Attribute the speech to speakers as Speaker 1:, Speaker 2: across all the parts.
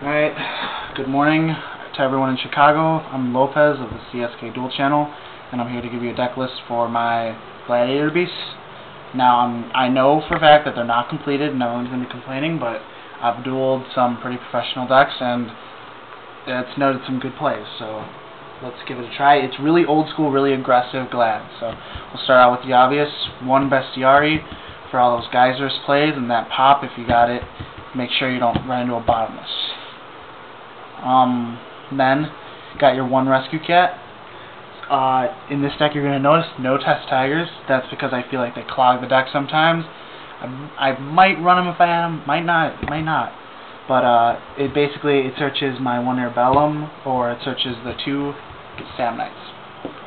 Speaker 1: Alright, good morning to everyone in Chicago. I'm Lopez of the CSKDuelChannel, and I'm here to give you a deck list for my Gladiator beasts. Now, I know for a fact that they're not completed, no one's going to be complaining, but I've dueled some pretty professional decks, and it's noted some good plays, so let's give it a try. It's really old school, really aggressive Glad, so we'll start out with the obvious. One Bestiary for all those geysers plays, and that pop, if you got it, make sure you don't run into a bottomless. Then, got your one Rescue Cat. In this deck, you're going to notice no Test Tigers. That's because I feel like they clog the deck sometimes. I might run them if I had them, might not. But it searches my one Arbellum, or it searches the two Sam Knights,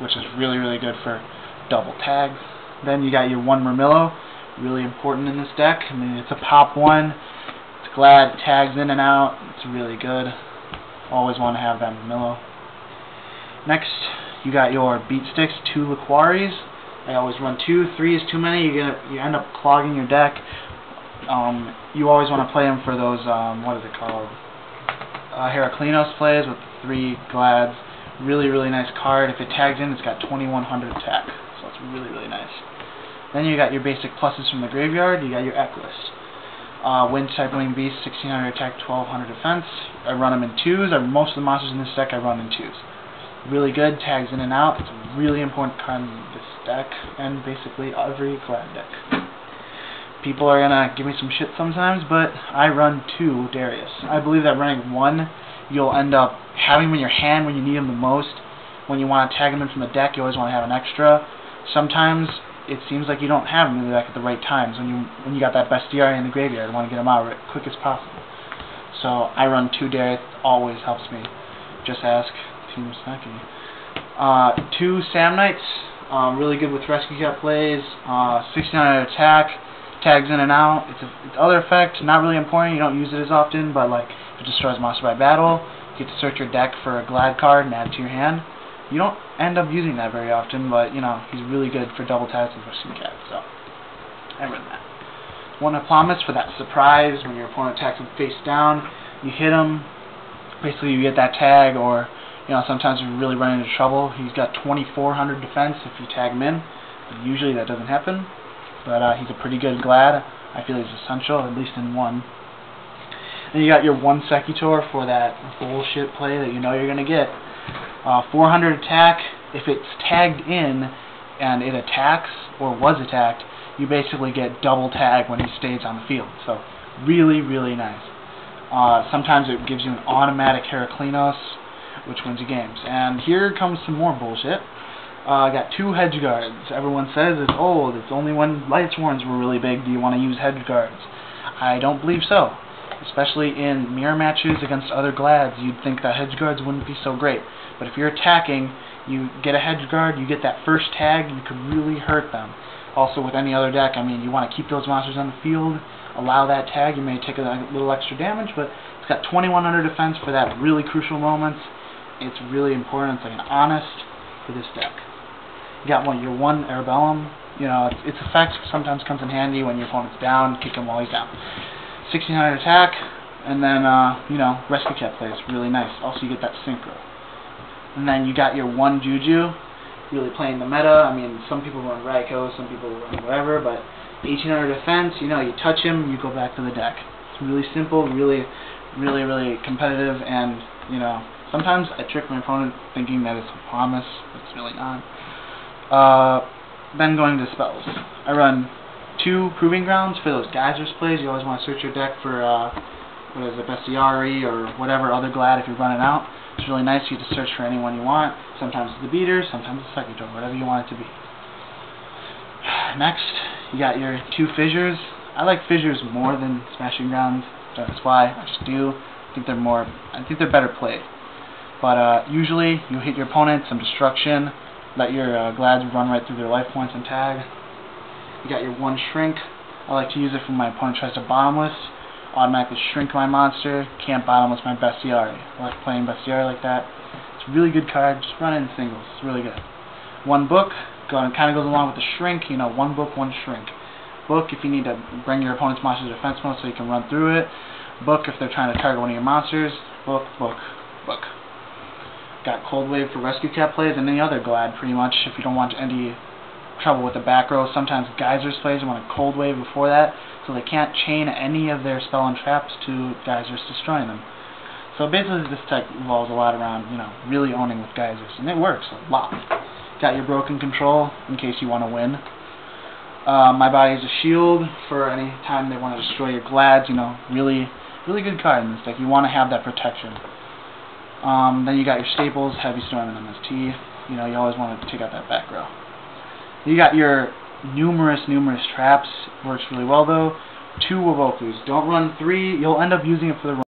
Speaker 1: which is really, really good for double tags. Then you got your one Murmillo, really important in this deck. I mean, it's a pop one. It's Glad, tags in and out. It's really good. Always want to have that Murmillo. Next, you got your Beat Sticks, two Liquaris. I always run 2. 3 is too many. You end up clogging your deck. You always want to play them for those, what is it called? Heraclinos plays with 3 Glads. Really, really nice card. If it tags in, it's got 2100 attack. So it's really, really nice. Then you got your basic pluses from the graveyard. You got your Ek list. Wind type wing beast, 1600 attack, 1200 defense. I run them in 2s. Most of the monsters in this deck I run in 2s. Really good, tags in and out. It's a really important card in this deck, and basically every Glad deck. People are gonna give me some shit sometimes, but I run 2 Darius. I believe that running 1, you'll end up having him in your hand when you need him the most. When you want to tag him in from the deck, you always want to have an extra. Sometimes it seems like you don't have him in the deck at the right times. When you got that Bestiary in the graveyard, you want to get him out as quick as possible. So I run 2 Darius, always helps me. Just ask Team Snacky. 2 Sam Knights, really good with Rescue Cat plays. 1600 attack, tags in and out. It's other effect, not really important. You don't use it as often, but like if it destroys monster by battle, you get to search your deck for a Glad card and add it to your hand. You don't end up using that very often, but you know he's really good for double tags with Rescue Cat. So I run that. One Hippopotamus for that surprise when your opponent attacks him face down. You hit him, basically you get that tag, or you know sometimes you really run into trouble. He's got 2400 defense if you tag him in. But usually that doesn't happen, but he's a pretty good Glad. I feel he's essential, at least in 1. And you got your one Secutor for that bullshit play that you know you're gonna get. 400 attack. If it's tagged in and it attacks or was attacked, you basically get double tag when he stays on the field. So really, really nice. Sometimes it gives you an automatic Heraclinos, which wins you games. And here comes some more bullshit. I got 2 Hedge Guards. Everyone says it's old. It's only when Lights Warrens were really big do you want to use Hedge Guards. I don't believe so. Especially in mirror matches against other Glads, you'd think that Hedge Guards wouldn't be so great. But if you're attacking, you get a Hedge Guard, you get that first tag, you could really hurt them. Also, with any other deck, I mean, you want to keep those monsters on the field, allow that tag, you may take a little extra damage, but it's got 2100 defense for that really crucial moments. It's really important. It's like an honest for this deck. You got your one Arbellum. You know, its effect sometimes comes in handy when your opponent's down, kick him while he's down. 1600 attack, and then, you know, Rescue Cat plays really nice. Also, you get that Synchro. And then you got your one Juju, really playing the meta. I mean, some people run Raikou, some people run whatever, but 1800 defense, you know, you touch him, you go back to the deck. It's really simple, really, really, really competitive, and, you know, sometimes I trick my opponent thinking that it's a promise. It's really not. Then going to spells. I run 2 Proving Grounds for those geysers plays. You always want to search your deck for, what is it, Bestiary or whatever other Glad if you're running out. It's really nice. You get to search for anyone you want. Sometimes it's the beater, sometimes it's Secutor, whatever you want it to be. Next, you got your 2 Fissures. I like Fissures more than Smashing Grounds. That's why I just do. I think they're better played. But usually you hit your opponent, some destruction, let your Glads run right through their life points and tag. You got your one Shrink. I like to use it when my opponent tries to bottomless. Automatically shrink my monster, can't bottomless my Bestiary. I like playing Bestiary like that. It's a really good card, just run it in singles, it's really good. One book, kind of goes along with the shrink, you know, 1 book, 1 shrink. Book if you need to bring your opponent's monster to defense mode so you can run through it. Book if they're trying to target one of your monsters. Book, book, book. Got Cold Wave for rescue cat plays, and any other Glad pretty much if you don't want any trouble with the back row. Sometimes Geysers plays want a Cold Wave before that, so they can't chain any of their spell and traps to Geysers destroying them. So basically this deck revolves a lot around, really owning with Geysers, and it works a lot. Got your Broken Control in case you want to win. My Body is a Shield for any time they want to destroy your Glads, really good card in this deck. You want to have that protection. Then you got your staples, Heavy Storm and MST. You always want to take out that back row. You got your numerous traps. Works really well though. 2 Wovokus. Don't run 3. You'll end up using it for the